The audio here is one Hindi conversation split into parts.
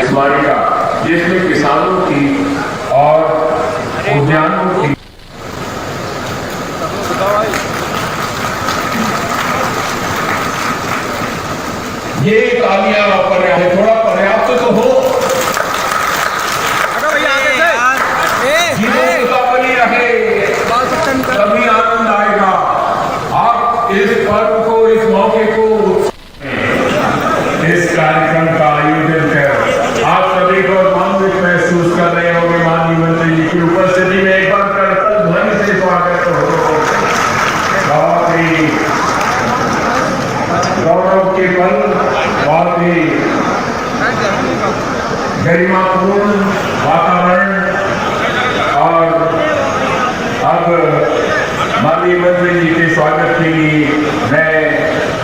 स्मारिका जिसमें किसानों की और उद्यानों की ये तालियां थोड़ा पर्याप्त तो हो, बनी रहे तभी आनंद आएगा। आप इस पर्व को, इस मौके को, इस कार्यक्रम का आयोजन कर आप सभी को आनंदित महसूस कर रहे होंगे। माननीय मंत्री जी की उपस्थिति में एक बार करतल ध्वनि से स्वागत हो। बहुत ही गौरव के पल, बहुत ही गरिमापूर्ण वातावरण। और अब माननीय मंत्री जी के स्वागत के लिए मैं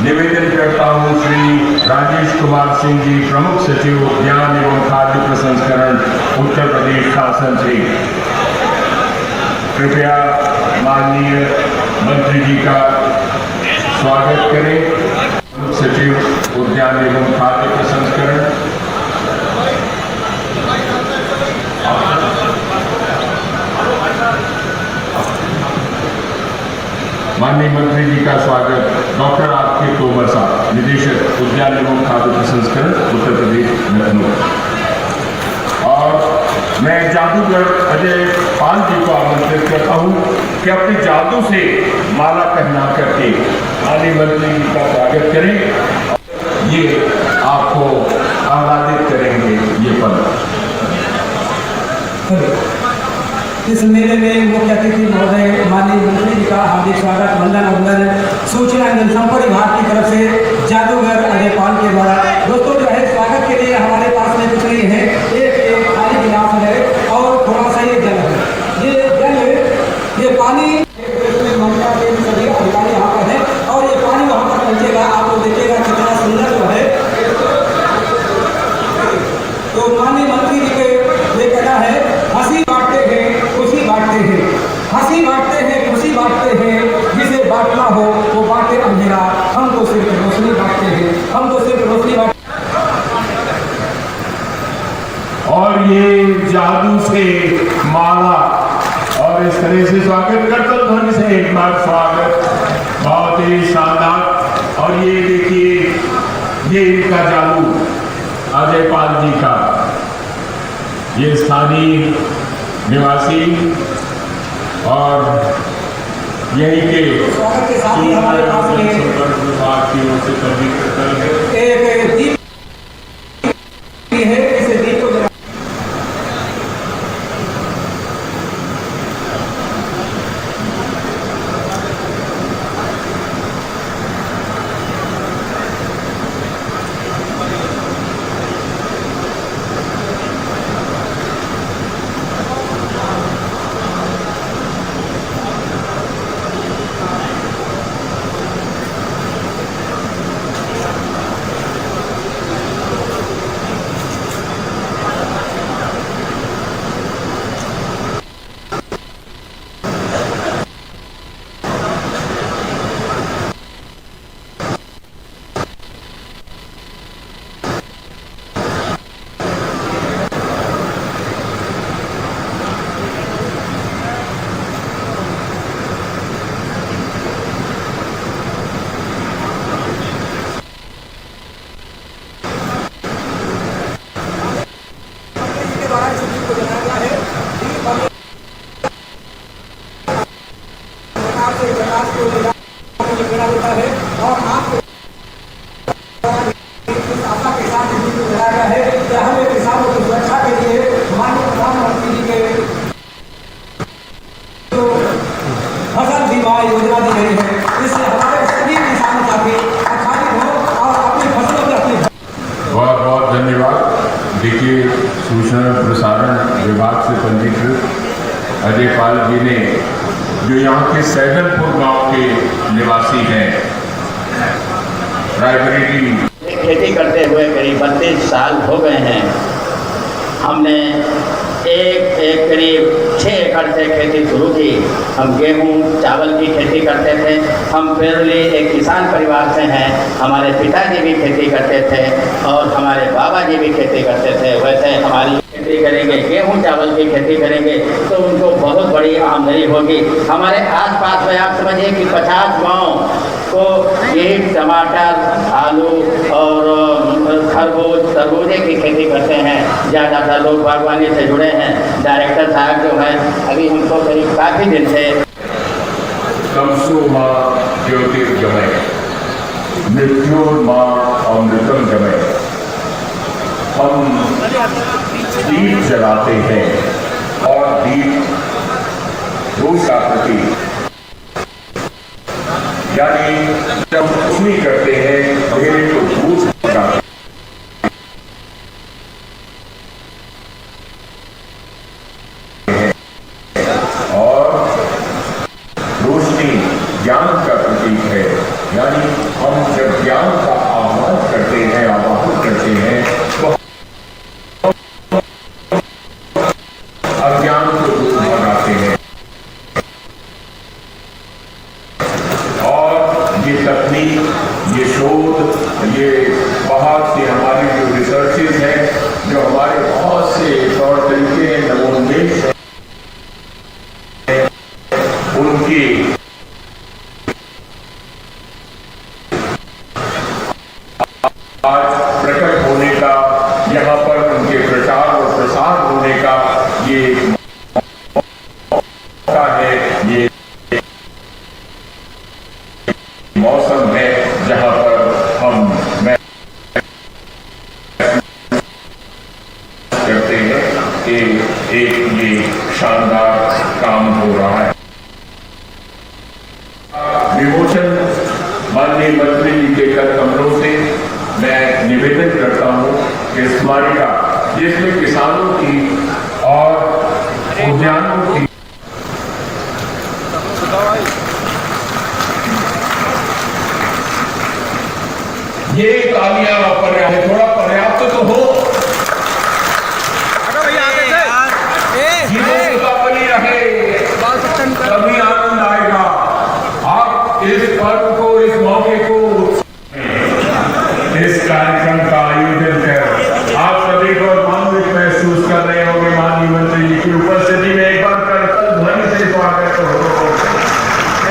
निवेदन करता हूं श्री राजेश कुमार सिंह जी, प्रमुख सचिव उद्यान एवं खाद्य प्रसंस्करण, उत्तर प्रदेश शासन से। कृपया माननीय मंत्री जी का स्वागत करें। प्रमुख सचिव उद्यान एवं खाद्य प्रसंस्करण। माननीय मंत्री जी का स्वागत डॉक्टर आर.के. तोमर साहब, निदेशक उद्यान एवं खाद्य प्रसंस्करण, उत्तर प्रदेश, लखनऊ। और मैं जादूगर अजय पाल जी को आमंत्रित करता हूं कि अपने जादू से माला पहना करके माननीय मंत्री जी का स्वागत करें। ये आपको आह्लादित करेंगे ये पल। इस मेले में मुख्य अतिथि महोदय माननीय मंत्री जी का हार्दिक स्वागत, वंदन अभिनंदन सूचना एवं जनसंपर्क विभाग की तरफ से जादूगर अजय पाल के द्वारा। दोस्तों जो है स्वागत के लिए हमारे पास में कुछ नहीं है, एक खाली गिलास है और थोड़ा सा ये जल है। ये जल, ये पानी ममता के सभी अधिकारी यहाँ पर है और ये पानी वहाँ पर पहुँचेगा। आप लोग देखिएगा कितना सुंदर जो है। तो माननीय मंत्री जी के ये कहना है, हंसी बांटते हैं खुशी बांटते हैं, हंसी बांटते हैं खुशी बांटते हैं, जिसे बांटना हो वो बांटे अंधेरा, हम तो सिर्फ रोशनी बांटते हैं, हम तो सिर्फ रोशनी बांटते। और ये जादू से माला और इस तरह से स्वागत करतल ध्वनि से एक बार स्वागत, बहुत ही शानदार। और ये देखिए, ये इनका जादू अजय पाल जी का, ये स्थानीय निवासी और यहीं के स्वागत के साथ ही हमारे पास में विभाग की ओर से पंजीकृत एक दीप है, इस दीप को योजना दी गई है, इससे हमारे सभी किसान काफी आच्छादित हो और अपनी फसलों की अपनी। बहुत बहुत धन्यवाद। देखिए, सूचना प्रसारण विभाग से पंजीकृत अजय पाल जी ने, जो यहाँ के सैदलपुर गांव के निवासी हैं, रायबरेली खेती करते हुए करीब 32 साल हो गए हैं। हमने एक करीब 6 एकड़ से खेती शुरू की। हम गेहूँ चावल की खेती करते थे। हम प्योरली एक किसान परिवार से हैं। हमारे पिताजी भी खेती करते थे और हमारे बाबा जी भी खेती करते थे। वैसे हमारी खेती करेंगे, गेहूँ चावल की खेती करेंगे तो उनको बहुत बड़ी आमदनी होगी। हमारे आसपास में आप समझिए कि 50 गांव को यही टमाटर, आलू और खरबूज तरबूजे की खेती करते हैं। ज़्यादातर लोग बागवानी से जुड़े हैं। डायरेक्टर साहब जो हैं अभी हमको करीब काफ़ी दिन से तमसो माँ ज्योतिर्गमय, मृत्योर्मा अमृतम गमय। हम दीप जलाते हैं और दीप रोष का प्रतीक, यानी जब रोशनी करते हैं अंधेरे को दूर भगाते हैं और रोशनी ज्ञान का प्रतीक है। यानी हम जब ज्ञान का आह्वान करते हैं, आवाहन करते हैं तो अज्ञान को दूर भगाते हैं। और ये तकनीक, ये शोध, ये बहुत से हमारे जो रिसर्चेज हैं, जो हमारे बहुत से तौर तरीके हैं, नवोन्मेष हैं, उनकी आज प्रकट होने का, यहाँ पर उनके प्रचार और प्रसार होने का ये मौका है, ये मौसम है जहाँ पर हम करते हैं कि एक ये शानदार काम हो रहा है। विमोचन माननीय मंत्री जी के कर कमरों से मैं निवेदन करता हूँ कि स्मारिका जिसमें किसानों की और उद्यानों की ये तालियां पर्याप्त, थोड़ा पर्याप्त तो हो, जीवनता बनी रहे, तभी आनंद आएगा। आप इस पर्व को, इस मौके को, इस कार्यक्रम का आयोजन कर आप सभी को आनंदित महसूस कर रहे होंगे। माननीय मंत्री जी की उपस्थिति में एक बार करतल ध्वनि से स्वागत हो।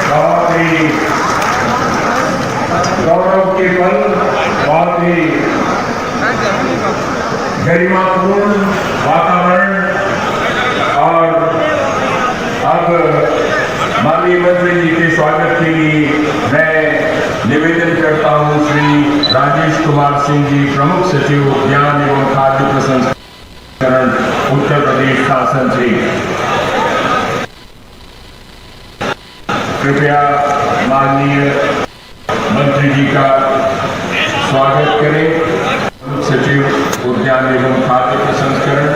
बहुत ही गौरव के पल, बहुत ही गरिमापूर्ण वातावरण। और अब माननीय मंत्री जी के स्वागत के लिए मैं निवेदन करता हूं श्री राजेश कुमार सिंह जी, प्रमुख सचिव उद्यान एवं खाद्य प्रसंस्करण उत्तर प्रदेश शासन से। कृपया माननीय मंत्री जी का स्वागत करें। प्रमुख सचिव उद्यान एवं खाद्य प्रसंस्करण।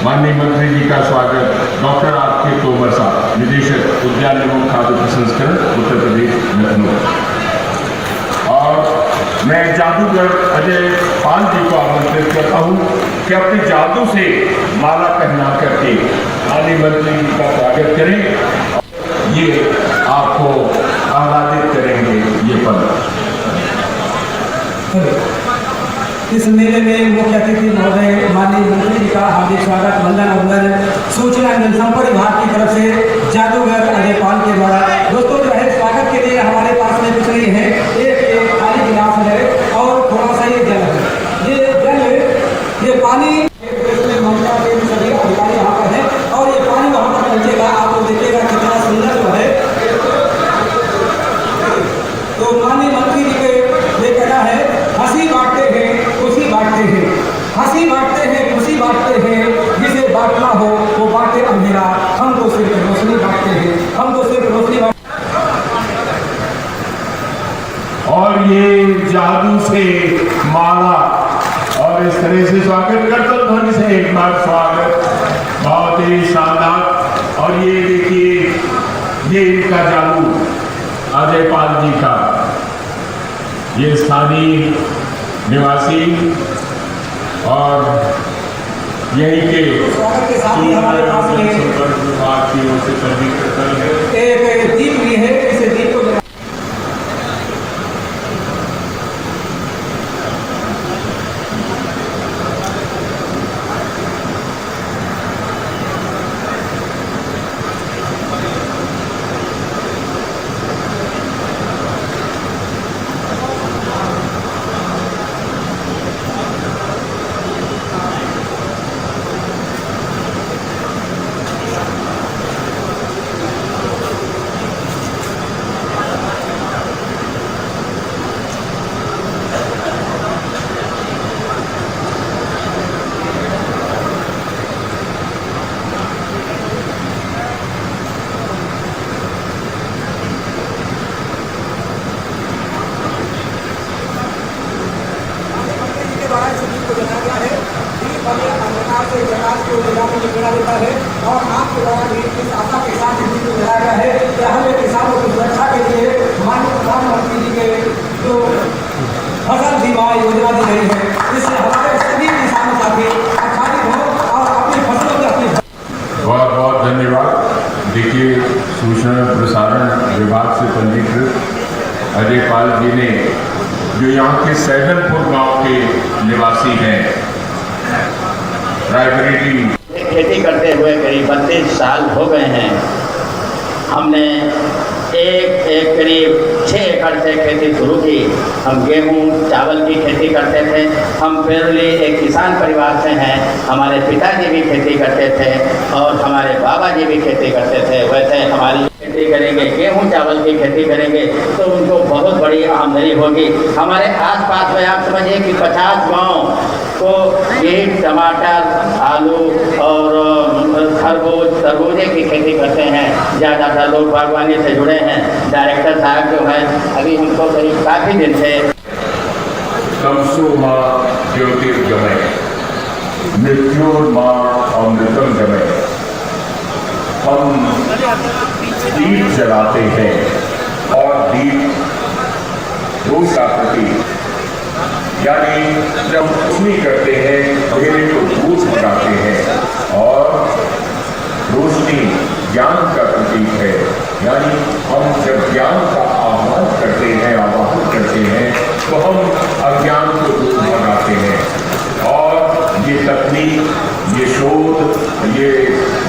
माननीय मंत्री जी का स्वागत डॉक्टर आर.के. तोमर साहब, निदेशक उद्यान एवं खाद्य प्रसंस्करण उत्तर प्रदेश लखनऊ। और मैं जादूगर अजय पाल जी को आमंत्रित करता हूँ कि अपने जादू से माला पहना करके माननीय मंत्री जी का स्वागत करें। ये आपको आह्लादित करेंगे ये पल। इस मेले में मुख्य अतिथि महोदय माननीय मंत्री जी का हार्दिक स्वागत, वंदन अभिनंदन सूचना एवं जनसंपर्क विभाग की तरफ से जादूगर अजय पाल के द्वारा। दोस्तों जो है स्वागत के लिए हमारे पास में कुछ नहीं है, एक खाली गिलास है और थोड़ा सा ये जल है। ये जल, ये पानी ममता के सभी अधिकारी यहाँ पर है और ये पानी वहाँ पर पहुँचेगा। आप लोग देखिएगा कितना सुंदर जो है। तो माननीय मंत्री जी के ये कहना है, हंसी बांटते हैं खुशी बांटते हैं, हंसी बांटते हैं खुशी बांटते हैं, जिसे बांटना हो वो बांटे अंधेरा, हम तो सिर्फ रोशनी बांटते हैं, हम तो सिर्फ रोशनी बांटते। और ये जादू से माला और इस तरह से स्वागत करतल ध्वनि से एक बार स्वागत, बहुत ही शानदार। और ये देखिए, ये इनका जादू अजय पाल जी का। ये स्थानीय निवासी और यहीं के स्वागत के साथ ही हमारे पास में संपर्क विभाग की ओर से पंजीकृत है। एक दीप भी है, इस दीप को देता है और आपके द्वारा भी इस आशा के साथ दीप को जलाया गया है कि हमें किसानों की सुरक्षा के लिए माननीय प्रधानमंत्री जी के जो फसल बीमा योजना दी गई है, इससे हमारे सभी किसान साथी आच्छादित हों और अपनी फसलों की अपनी। बहुत बहुत धन्यवाद। देखिए, सूचना प्रसारण विभाग से पंजीकृत अजय पाल जी ने, जो यहाँ के सैदनपुर गांव के निवासी हैं, रायबरेली खेती करते हुए करीब 32 साल हो गए हैं। हमने एक करीब 6 एकड़ से खेती शुरू की। हम गेहूं चावल की खेती करते थे। हम प्योरली एक किसान परिवार से हैं। हमारे पिताजी भी खेती करते थे और हमारे बाबा जी भी खेती करते थे। वैसे हमारी खेती करेंगे, गेहूं चावल की खेती करेंगे तो उनको बहुत बड़ी आमदनी होगी। हमारे आसपास में आप समझिए कि 50 गांव को ये टमाटर, आलू और तरबूजे की खेती करते हैं। ज़्यादातर लोग बागवानी से जुड़े हैं। डायरेक्टर साहब जो हैं, अभी हमको करीब काफ़ी दिन से तमसो माँ ज्योतिर्गमय, मृत्योर्मा अमृतम गमय। हम दीप जलाते हैं और दीप रोष का प्रतीक, यानी जब रोशनी करते हैं अंधेरे को दूर भगाते हैं, और रोशनी ज्ञान का प्रतीक है। यानी हम जब ज्ञान का आह्वान करते हैं, आवाहन करते हैं, तो हम अज्ञान को दूर भगाते हैं। और ये तकनीक, ये शोध, ये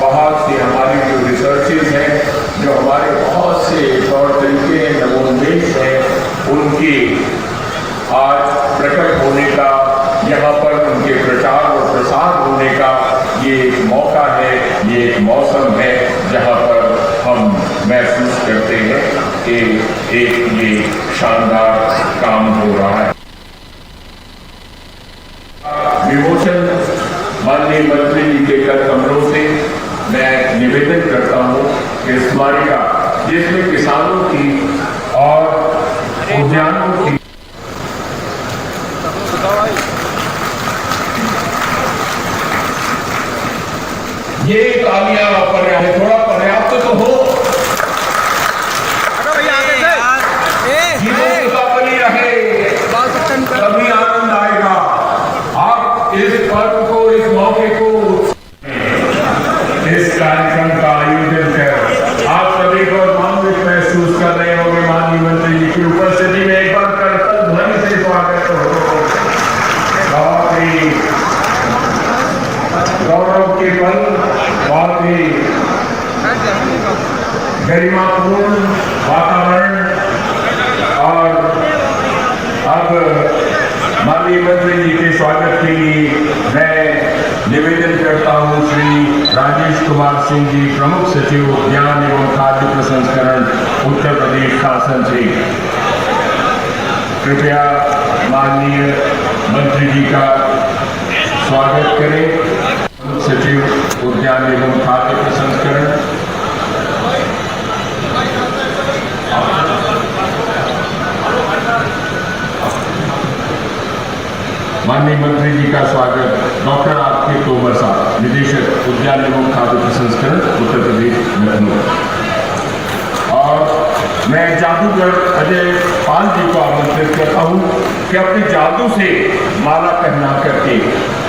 बहुत सी हमारी जो रिसर्चेज हैं, जो हमारे बहुत से तौर तरीके हैं, नवोन्मेष हैं, उनकी आज प्रकट होने का, यहाँ पर उनके प्रचार और प्रसार होने का ये एक मौका है, ये एक मौसम है जहाँ पर हम महसूस करते हैं कि एक ये शानदार काम हो रहा है। विमोचन माननीय मंत्री जी के कर कमरों से मैं निवेदन करता हूँ कि स्मारिका जिसमें किसानों की और उद्यानों की ये तालियां पर्याप्त, थोड़ा पर्याप्त तो हो, बनी रहे, तभी आनंद आएगा। आप इस पर्व को, इस मौके को, इस कार्यक्रम का आयोजन कर आप सभी को आनंदित महसूस कर रहे होंगे। माननीय मंत्री जी की उपस्थिति में एक बार करतल ध्वनि से स्वागत हो। बहुत ही गौरव के पल, बहुत ही गरिमापूर्ण वातावरण। और अब माननीय मंत्री जी के स्वागत के लिए मैं निवेदन करता हूं श्री राजेश कुमार सिंह जी, प्रमुख सचिव उद्यान एवं खाद्य प्रसंस्करण, उत्तर प्रदेश शासन से। कृपया माननीय मंत्री जी का स्वागत करें। प्रमुख सचिव उद्यान एवं खाद्य प्रसंस्करण। माननीय मंत्री जी का स्वागत डॉक्टर आर.के. तोमर साहब, निदेशक उद्यान एवं खाद्य प्रसंस्करण, उत्तर प्रदेश, लखनऊ। और मैं जादूगर अजय पाल जी को आमंत्रित करता हूं कि अपने जादू से माला पहना करके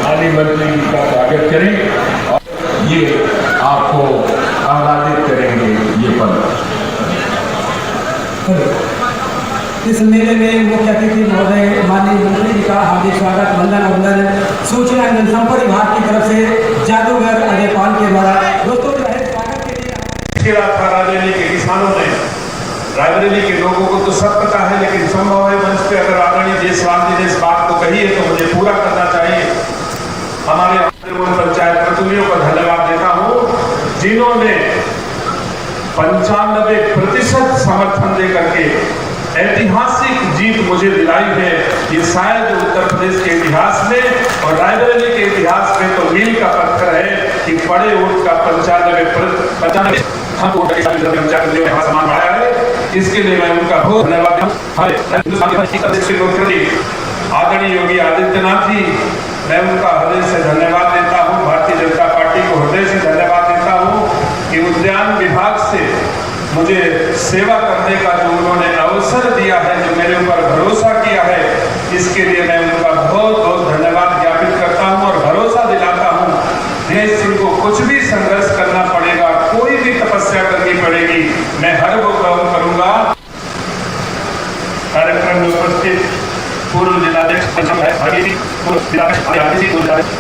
माननीय मंत्री जी का स्वागत करें और ये आपको आह्लादित करेंगे ये पल। इस मेले में मुख्य अतिथि महोदय माननीय मंत्री जी का हार्दिक स्वागत वंदन अभिनंदन सूचना एवं जनसंपर्क विभाग की तरफ से जादूगर अजय पाल के द्वारा दोस्तों जो है स्वागत के लिए खेला था रायबरेली के किसानों ने। रायबरेली के लोगों को तो सब पता है, लेकिन संभव है मंच पे अगर आदरणीय जयसवाल जी ने इस बात को कही है तो मुझे पूरा करना चाहिए। हमारे पंचायत प्रतिनिधियों को धन्यवाद देता हूँ जिन्होंने 95% समर्थन दे करके ऐतिहासिक जीत मुझे दिलाई है। ये शायद उत्तर प्रदेश के इतिहास में और रायबरेली के इतिहास में तो मील का पत्थर है कि बड़े वोट का 95 सम्मान बढ़ाया है। इसके लिए मैं उनका बहुत धन्यवाद आदरणीय योगी आदित्यनाथ जी, मैं उनका हृदय से धन्यवाद देता हूँ। भारतीय जनता पार्टी को हृदय से धन्यवाद देता हूँ कि उद्यान विभाग से मुझे सेवा करने का जो उन्होंने अवसर दिया है, जो मेरे ऊपर भरोसा किया है, इसके लिए मैं उनका बहुत बहुत धन्यवाद ज्ञापित करता हूं और भरोसा दिलाता हूं देश सिंह को कुछ भी संघर्ष करना पड़ेगा, कोई भी तपस्या करनी पड़ेगी, मैं हर वो काम करूंगा। कार्यक्रम में उपस्थित पूर्व जिलाध्यक्ष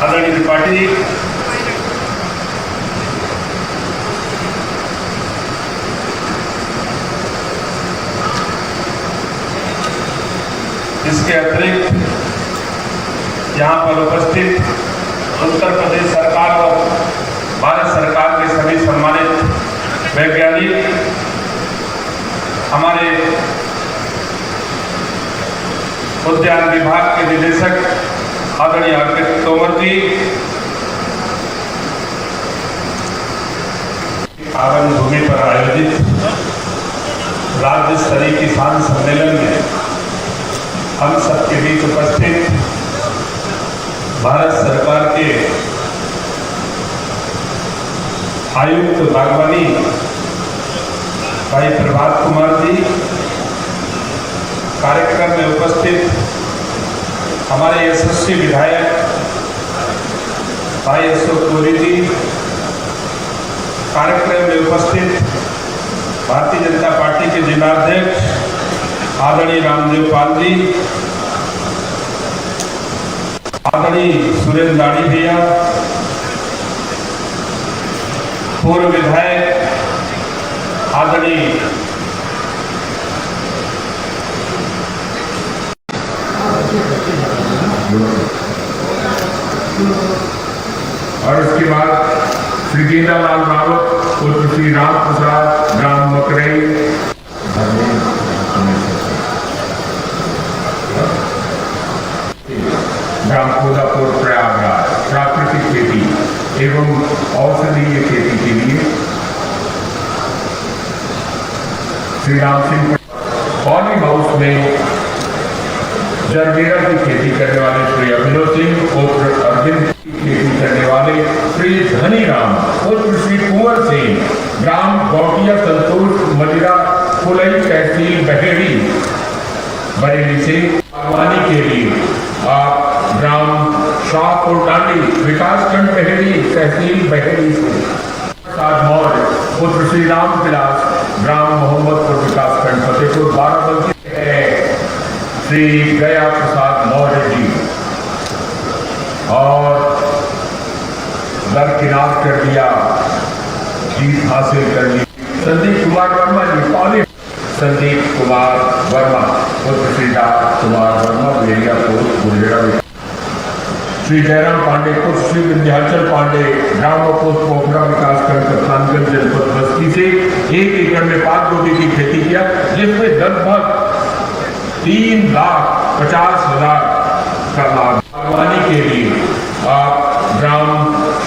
आदरणीय त्रिपाठी जी, इसके अतिरिक्त यहाँ पर उपस्थित उत्तर प्रदेश सरकार और भारत सरकार के सभी सम्मानित वैज्ञानिक, हमारे उद्यान विभाग के निदेशक आदरणीय अर्पित तोमर जी, आवन भूमि पर आयोजित राज्य स्तरीय किसान सम्मेलन में हम सबके बीच उपस्थित भारत सरकार के आयुक्त बागवानी भाई प्रभात कुमार जी, कार्यक्रम में उपस्थित हमारे यशस्वी विधायक भाई अशोक कोरी जी, कार्यक्रम में उपस्थित भारतीय जनता पार्टी के जिलाध्यक्ष आदरणीय रामदेव पाल जी, आदरणीय सुरेंद्र दाड़ी भैया, पूर्व विधायक आदरणीय और इसके बाद श्री गेंदालाल रावत और श्री राम प्रसाद ग्राम मकरई, ग्राम खोदापुर प्रयागराज, प्राकृतिक खेती एवं औषधीय खेती के लिए श्री राम सिंह पॉली हाउस में जरबेरा की खेती करने वाले श्री अभिनव सिंह और अरविंद की खेती करने वाले श्री धनी राम और श्री कुंवर सिंह, ग्राम गौटिया संतोष मदिरा कुलई तहसील बहेड़ी बरेली से बागवानी के लिए आप ग्राम शाहपुर डांडी विकासखंड बहेड़ी तहसील बहेड़ी से मौर्य पुत्र श्री राम विलास ग्राम मोहम्मदपुर विकासखंड फतेहपुर बाराबंकी है श्री गया प्रसाद मौर्य जी, और दरकिनार कर दिया, जीत हासिल कर ली संदीप कुमार वर्मा जी, पॉली संदीप कुमार वर्मा पुत्र श्री राम कुमार वर्मा बेरिया गुजरा, श्री जयराम पांडे पुत्र श्री विंध्याचल पांडे ग्राम पोस्ट पोखरा विकासखंड कप्तानगंज जनपद बस्ती से 1 एकड़ में पात गोभी की खेती किया, जिसमें लगभग 3,50,000 का लाभ। बागवानी के लिए आप ग्राम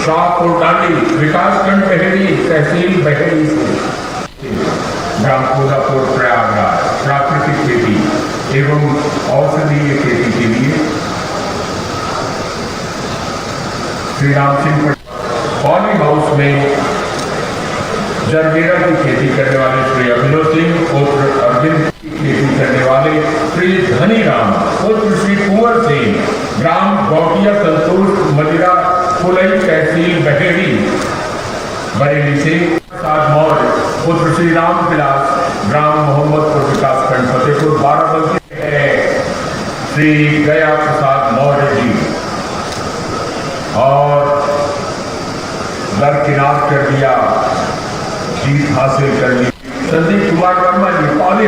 शाहपुर डांडी विकासखंड बहेड़ी तहसील बहेड़ी से ग्राम खोदापुर प्रयागराज, प्राकृतिक खेती एवं औषधीय खेती के लिए श्री राम सिंह पॉली हाउस में जरबेरा की खेती करने वाले श्री अभिनव सिंह और वाले श्री धनीराम पुत्र श्री कुंवर सिंह, ग्राम गौटिया संतोष मदिरा कुलई तहसील बहेड़ी बरेली से प्रसाद मौर्य पुत्र श्री राम विलास, ग्राम मोहम्मदपुर विकासखंड फतेहपुर बाराबंकी है श्री गया प्रसाद मौर्य जी, और दरकिनार कर दिया, जीत हासिल कर ली। संदीप कुमार वर्मा जी पाले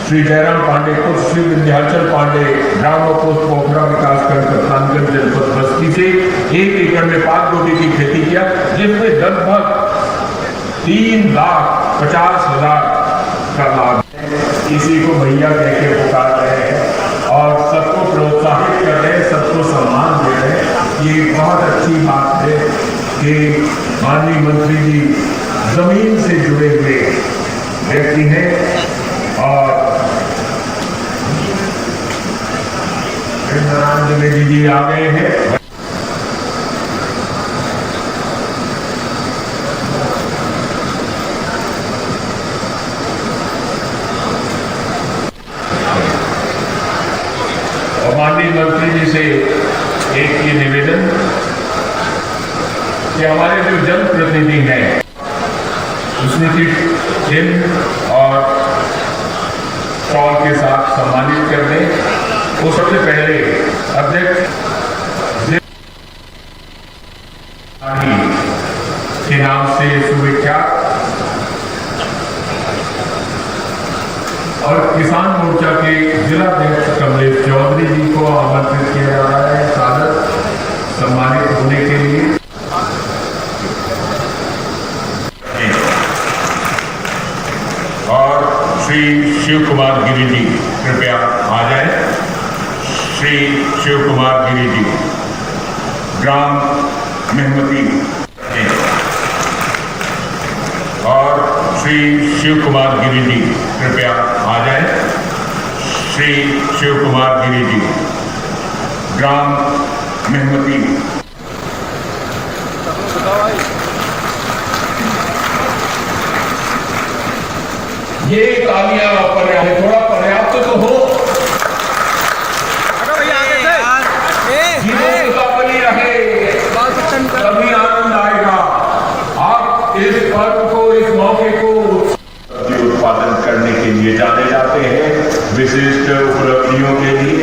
श्री जयराम पांडे पुत्र श्री विंध्याचल पांडे, ग्राम पोस्ट पोखरा विकासखंड कप्तानगंज जनपद बस्ती से 1 एकड़ में पाक गोभी की खेती किया, जिसमें लगभग 3,50,000 का लाभ है। इसी को भैया कह के पुकार रहे हैं और सबको प्रोत्साहित कर रहे हैं, सबको सम्मान दे रहे हैं। ये बहुत अच्छी बात है कि माननीय मंत्री जी जमीन से जुड़े हुए व्यक्ति हैं और नारायण द्विवेदी जी आ गए हैं। और माननीय मंत्री जी से एक ये निवेदन कि हमारे जो जनप्रतिनिधि हैं उसने की चिन्ह और शॉल के साथ सम्मानित कर दें। वो सबसे पहले अध्यक्ष के नाम से सुविख्यात और किसान मोर्चा के जिलाध्यक्ष कमलेश चौधरी जी को आमंत्रित किया जा रहा है सादर सम्मानित होने के लिए। और श्री शिव कुमार गिरी जी कृपया आ जाए। श्री शिव कुमार गिरी जी, ग्राम मेहमती, और श्री शिव कुमार गिरी जी कृपया आ जाए। श्री शिव कुमार गिरी जी, ग्राम मेहमती। ये तालियां पर्याप्त, थोड़ा पर्याप्त तो हो, बनी रहे तभी आनंद आएगा। आप इस पर्व को, इस मौके को उत्पादन करने के लिए जाने जाते हैं। विशिष्ट उपलब्धियों के लिए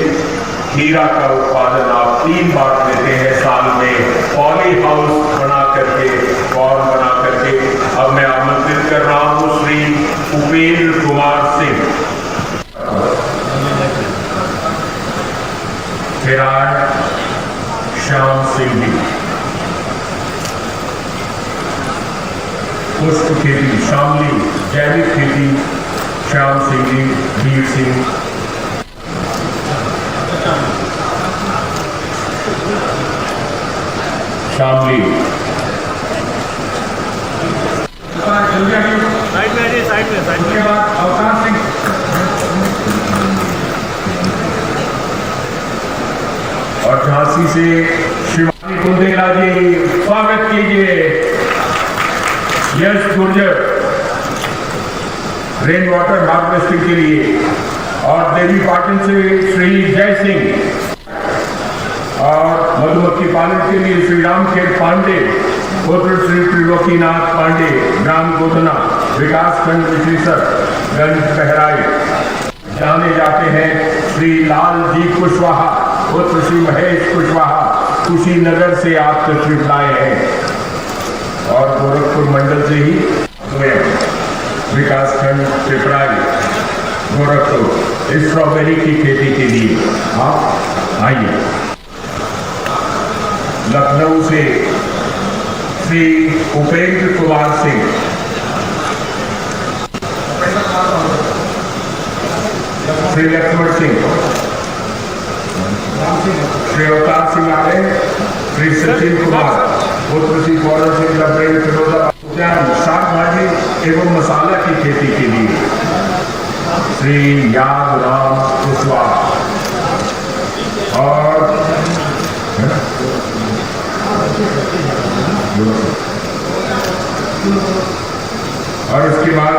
हीरा का उत्पादन आप 3 बार लेते हैं साल में, पॉली हाउस बना करके, फॉर्म बना करके। अब मैं आमंत्रित कर रहा हूं श्री उपेंद्र कुमार सिंह, फिराज श्याम सिंह जी, पुष्प खेती शामली, जैविक खेती श्याम सिंह जी, वीर सिंह, शामली। साइड में उसके बाद अवतार सिंह, और झांसी से शिवानी कुंदेला जी, स्वागत कीजिए। यश गुर्जर रेन वाटर हार्वेस्टिंग के लिए, और देवी पाटन से श्री जय सिंह, और मधुमक्खी पालन के लिए श्री रामखेड़ पांडे पुत्र श्री त्रिलोकीनाथ पांडे, ग्राम गोधना, विकासखंड विशेषगंज बहराइच। जाने जाते हैं श्री लाल जी कुशवाहा पुत्र श्री महेश कुशवाहा, कुशीनगर से आप तशरीफ लाए हैं, और गोरखपुर मंडल से ही विकासखंड पिपराई गोरखपुर स्ट्रॉबेरी की खेती के लिए आप आइए। लखनऊ से श्री उपेंद्र कुमार सिंह, श्री लक्ष्मण सिंह, श्री अवतार सिंह आ गए, श्री सचिन कुमार पुत्र श्री गौरव सिंह लब्रेल फिरोजाबाद, साग भाजी एवं मसाला की खेती के लिए श्री याद राम कुशवाहा, और उसके बाद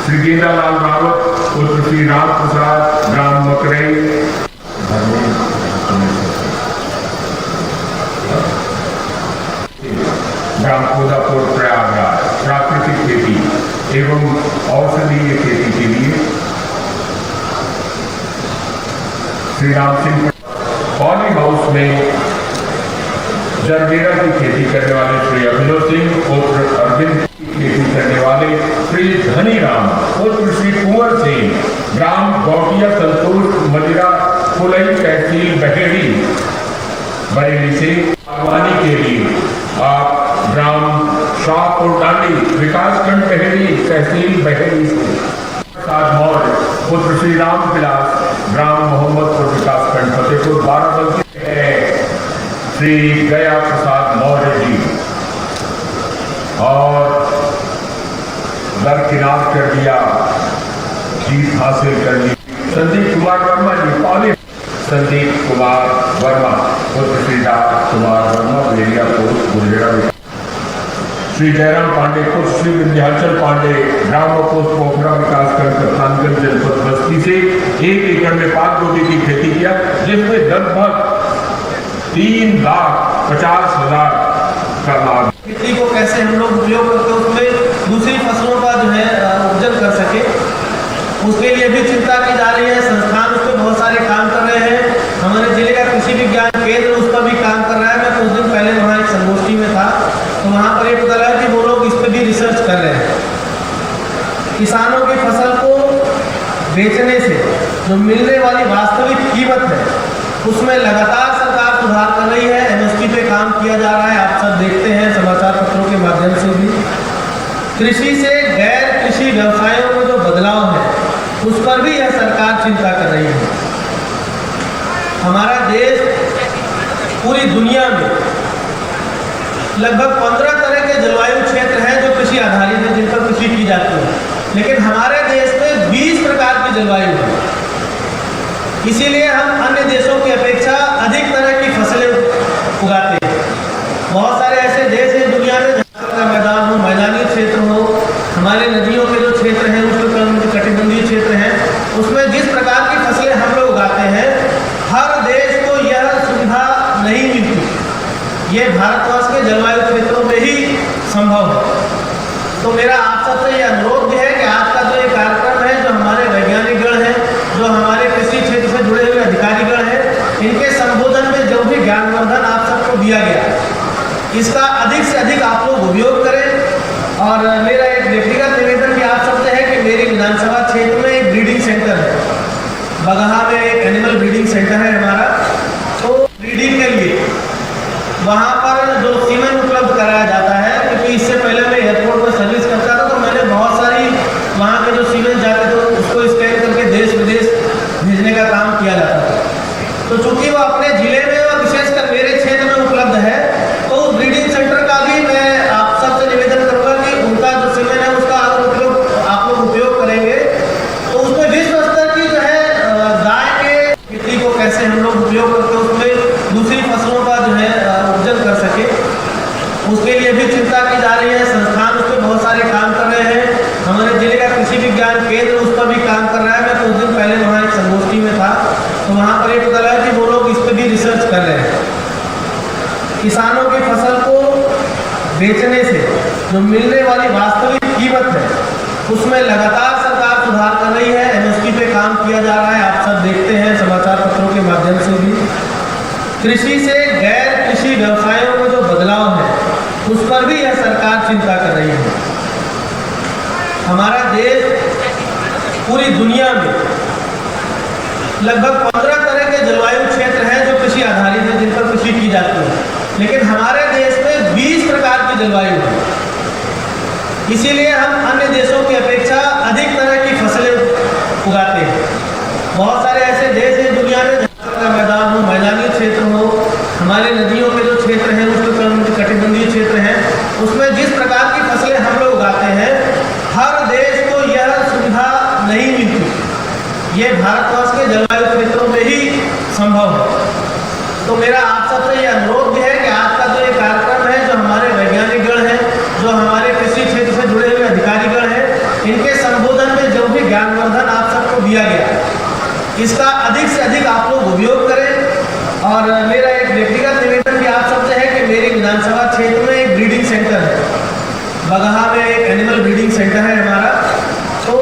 श्री गेंदालाल रावत पुत्र श्री राम प्रसाद ग्राम मकरई ग्राम कोदापुर प्रयागराज प्राकृतिक खेती एवं औषधीय खेती के लिए श्री राम सिंह पॉली हाउस में जरबेरा की खेती करने वाले श्री अभिनव सिंह पुत्र अरविंद की खेती करने वाले श्री धनीराम पुत्र श्री कुंवर सिंह ग्राम गौटिया संतोष मदिरा कुलई तहसील बहेड़ी बरेली से बागवानी के लिए आप ग्राम शाहपुर डांडी विकासखंड बहेड़ी तहसील बहेड़ी से प्रसाद मौर्य पुत्र श्री राम विलास ग्राम मोहम्मदपुर विकासखंड फतेहपुर बाराबंकी है श्री गया प्रसाद मौर्य जी और दरकिनार कर दिया जीत हासिल कर ली संदीप कुमार वर्मा जी पॉली संदीप कुमार वर्मा पुत्र श्री राज कुमार वर्मा बलेरिया पोस्ट गुजरेड़ा श्री जयराम पांडे पुत्र श्री विंध्याचल पांडे ग्राम पोस्ट पोखरा विकासखंड कप्तानगंज जनपद बस्ती से 1 एकड़ में पाक गोभी की खेती किया जिसमें लगभग 3,50,000 का लाभ। खेती को कैसे हम लोग उपयोग करके उसमें दूसरी फसलों का जो है उपजन कर सके, उसके लिए भी चिंता की जा रही है। संस्थान उस पर बहुत सारे काम कर रहे हैं। हमारे जिले का कृषि विज्ञान केंद्र उस पर भी काम कर रहा है। मैं कुछ दिन पहले वहाँ एक संगोष्ठी में था तो वहाँ पर ये पता लगा कि वो लोग इस पर भी रिसर्च कर रहे हैं। किसानों की फसल को बेचने से जो मिलने वाली वास्तविक कीमत है उसमें लगातार सरकार सुधार कर रही है। एमएसपी पे काम किया जा रहा है, आप सब देखते हैं समाचार पत्रों के माध्यम से भी। कृषि से गैर कृषि व्यवसायों में जो बदलाव है उस पर भी यह सरकार चिंता कर रही है। हमारा देश पूरी दुनिया में लगभग 15 तरह के जलवायु क्षेत्र हैं जो कृषि आधारित है, जिन पर कृषि की जाती है, लेकिन हमारे देश में 20 प्रकार की जलवायु है। इसीलिए हम अन्य देशों की अपेक्षा अधिक तरह की फसलें उगाते हैं। बहुत सारे ऐसे देश हैं दुनिया में जहाँ का मैदान हो, मैदानी क्षेत्र हो, हमारे नदियों के जो क्षेत्र हैं उसके कटिबंधीय क्षेत्र हैं, उसमें जिस प्रकार की फसलें हम लोग उगाते हैं हर देश को यह सुविधा नहीं मिलती। ये भारतवर्ष के जलवायु क्षेत्रों में ही संभव है। तो मेरा आप सबसे यह अनुरोध भी है कि आज का जो ये कार्यक्रम है, जो हमारे वैज्ञानिकगण हैं, जो हमारे कृषि क्षेत्र से जुड़े हुए अधिकारीगण हैं, इनके संबोधन में जो भी ज्ञानवर्धन आप सबको दिया गया इसका अधिक से अधिक आप लोग उपयोग करें। और मेरा एक व्यक्तिगत निवेदन भी आप सबसे है कि मेरे विधानसभा क्षेत्र में एक ब्रीडिंग सेंटर है, बगहा में एक एनिमल ब्रीडिंग सेंटर है हमारा। तो ब्रीडिंग के लिए वहाँ पर जो सीमेंट उपलब्ध कराया जाता है, क्योंकि इससे पहले मैं एयरपोर्ट पर सर्विस करता था तो मैंने बहुत सारी वहाँ के जो सीमेंट जाते थे उसको स्कैन करके देश विदेश भेजने का काम किया जाता था। तो चूंकि वो अपने जिले में और विशेषकर मेरे क्षेत्र में उपलब्ध है, तो उस ब्रीडिंग सेंटर का भी मैं आप सबसे निवेदन करूँगा कि उनका जो सीमेंट है उसका आप लोग उपयोग करेंगे तो उसमें विश्व स्तर की जो है गाय के खेती को कैसे हम लोग उपयोग करके उसमें दूसरी फसलों का जो है उपजन कर सके, उसके लिए भी चिंता की जा रही है। संस्थान उस पर बहुत सारे काम कर रहे हैं। हमारे जिले का कृषि विज्ञान केंद्र उस पर भी काम कर रहा है। मैं कुछ दिन पहले वहाँ एक संगोष्ठी में था तो वहाँ पर ये पता लगा कि वो लोग इस पर भी रिसर्च कर रहे हैं। किसानों की फसल को बेचने से जो मिलने वाली वास्तविक कीमत है उसमें लगातार सरकार सुधार कर रही है। एमएसपी पे काम किया जा रहा है, आप सब देखते हैं समाचार पत्रों के माध्यम से भी। कृषि से गैर कृषि व्यवसायों में जो बदलाव है उस पर भी यह सरकार चिंता कर रही है। हमारा देश पूरी दुनिया में लगभग 15 तरह के जलवायु क्षेत्र हैं जो कृषि आधारित है, जिन पर कृषि की जाती है, लेकिन हमारे देश में 20 प्रकार की जलवायु है। इसीलिए हम अन्य देशों की अपेक्षा अधिक तरह की फसलें उगाते हैं। बहुत सारे ऐसे देश हैं दुनिया में जहाँ का मैदान हो, मैदानी क्षेत्र हो, हमारे नदियों के जो क्षेत्र हैं उसके कटिबंधीय क्षेत्र हैं, उसमें जिस प्रकार की फसलें हम लोग उगाते हैं हर देश को यह सुविधा नहीं मिलती। ये भारतवर्ष के जलवायु क्षेत्रों में ही संभव है। तो मेरा आप सबसे यह अनुरोध भी है कि आज का जो ये कार्यक्रम है, जो हमारे वैज्ञानिकगण हैं, जो हमारे कृषि क्षेत्र से जुड़े हुए अधिकारीगण हैं, इनके संबोधन में इसका अधिक से अधिक आप लोग उपयोग करें। और मेरा एक व्यक्तिगत निवेदन भी आप सबसे है कि मेरी विधानसभा क्षेत्र में एक ब्रीडिंग सेंटर है, बगहा में एक एनिमल ब्रीडिंग सेंटर है हमारा। तो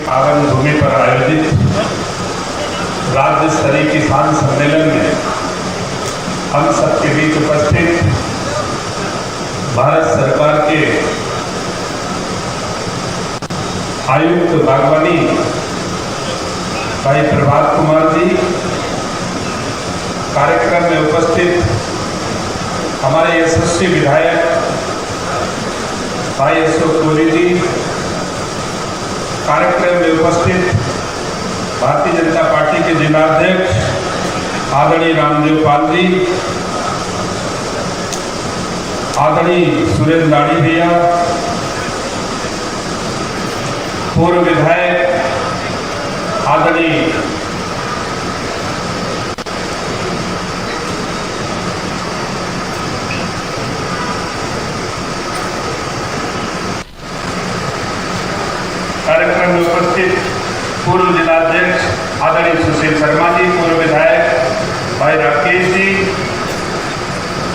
आवन भूमि पर आयोजित राज्य स्तरीय किसान सम्मेलन में हम सबके बीच उपस्थित भारत सरकार के आयुक्त बागवानी भाई प्रभात कुमार जी, कार्यक्रम में उपस्थित हमारे यशस्वी विधायक भाई अशोक कोहली जी, कार्यक्रम में उपस्थित भारतीय जनता पार्टी के जिलाध्यक्ष आदरणीय रामदेव पाल जी, आदरणीय सुरेंद्र दाढ़ी भैया, पूर्व विधायक आदरणीय कार्यक्रम में उपस्थित पूर्व जिलाध्यक्ष आदरणीय सुशील शर्मा जी, पूर्व विधायक भाई राकेश जी,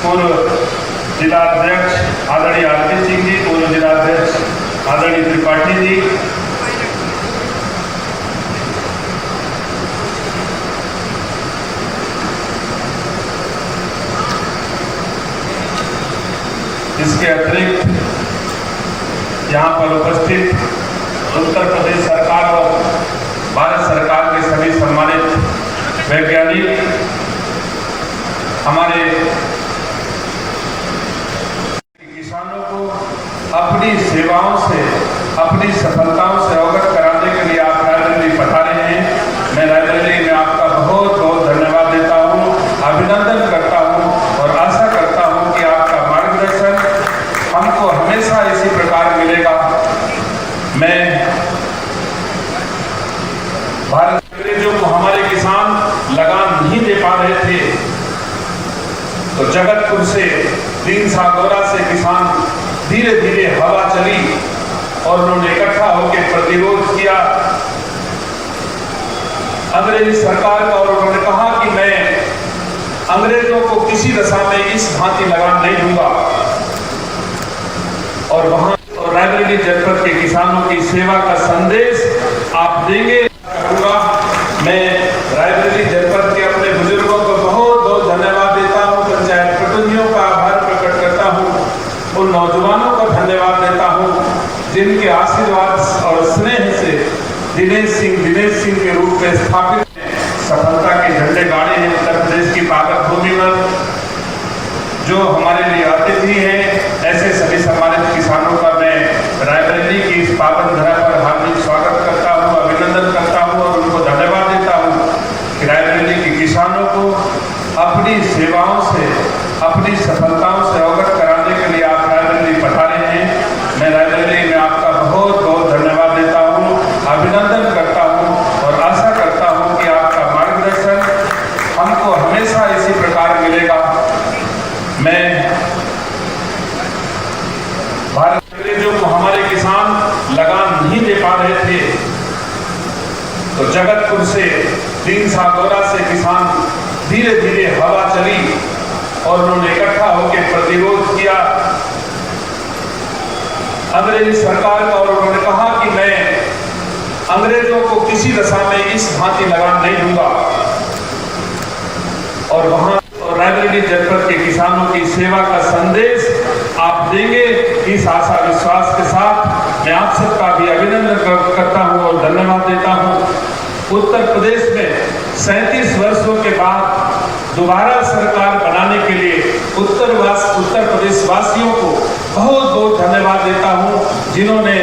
पूर्व जिलाध्यक्ष आदरणीय आरती सिंह जी, पूर्व जिलाध्यक्ष आदरणीय त्रिपाठी जी, इसके अतिरिक्त यहाँ पर उपस्थित उत्तर प्रदेश सरकार और भारत सरकार के सभी सम्मानित वैज्ञानिक, हमारे किसानों को अपनी सेवाओं से, अपनी सफलताओं से अवगत कराने के लिए आप रायबरेली पधारे हैं। मैं रायबरेली में आपका बहुत बहुत धन्यवाद देता हूँ, अभिनंदन करता हूँ और आशा करता हूँ कि आपका मार्गदर्शन हमको हमेशा इसी प्रकार मिलेगा। मैं भारत अंग्रेजों को हमारे किसान लगान नहीं दे पा रहे थे, तो जगतपुर से तीन सागौरा से किसान धीरे धीरे हवा चली और उन्होंने इकट्ठा होकर प्रतिरोध किया अंग्रेजी सरकार का, और उन्होंने कहा कि मैं अंग्रेजों को किसी दशा में इस भांति लगान नहीं दूंगा। और वहां रायबरेली जनपद के किसानों की सेवा का संदेश आप देंगे। करूंगा मैं रायबरेली जनपद के अपने बुजुर्गों को बहुत बहुत धन्यवाद देता हूं, पंचायत प्रतिनिधियों का आभार प्रकट करता हूं, उन नौजवानों को धन्यवाद देता हूं जिनके आशीर्वाद और स्नेह से दिनेश सिंह के रूप में स्थापित सफलता के झंडे गाड़े हैं उत्तर प्रदेश की पावन भूमि पर। जो हमारे लिए अतिथि हैं, ऐसे सभी सम्मानित किसानों का मैं रायबरेली की इस पावन धरा पर हार्दिक स्वागत करता हूं, अभिनंदन करता हूं और उनको धन्यवाद देता हूं कि रायबरेली के किसानों को अपनी सेवाओं से, अपनी सफलताओं से अवगत कराने के लिए आप रायबरेली पधारे हैं। मैं रायबरेली में आपका बहुत बहुत धन्यवाद देता हूं, अभिनंदन करता हूं और आशा करता हूं कि आपका मार्गदर्शन हमको हमेशा इसी प्रकार मिलेगा। मैं भारत अंग्रेजों को हमारे किसान लगान नहीं दे पा रहे थे, तो जगतपुर से तीन सागौरा से किसान धीरे धीरे हवा चली और उन्होंने इकट्ठा होकर प्रतिरोध किया अंग्रेजी सरकार का, और उन्होंने कहा कि मैं अंग्रेजों को किसी दशा में इस भांति लगान नहीं दूंगा। और वहां रायबरेली जनपद के किसानों की सेवा का संदेश आप देंगे, इस आशा विश्वास के साथ मैं आप सबका भी अभिनंदन करता हूं और धन्यवाद देता हूं। उत्तर प्रदेश में 37 वर्षों के बाद दोबारा सरकार बनाने के लिए उत्तर प्रदेश वासियों को बहुत बहुत धन्यवाद देता हूं, जिन्होंने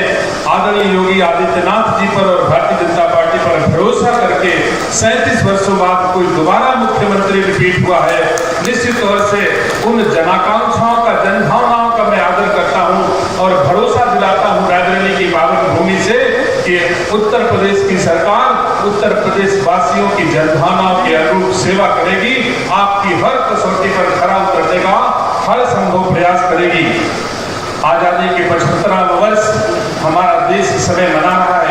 आदरणीय योगी आदित्यनाथ जी पर और भारतीय जनता पार्टी पर भरोसा करके 37 वर्षों बाद कोई दोबारा मुख्यमंत्री रिपीट हुआ है, निश्चित तौर से उन जनाकांक्षाओं का, जनभावनाओं का मैं आदर करता हूं और भरोसा दिलाता हूं रायबरेली की पावन भूमि से कि उत्तर प्रदेश की सरकार उत्तर प्रदेश वासियों की जनभावनाओं के अनुरूप सेवा करेगी, आपकी हर कसौटी पर खरा उतरने का हर संभव प्रयास करेगी। आजादी के 75वां वर्ष हमारा देश इस समय मना रहा है।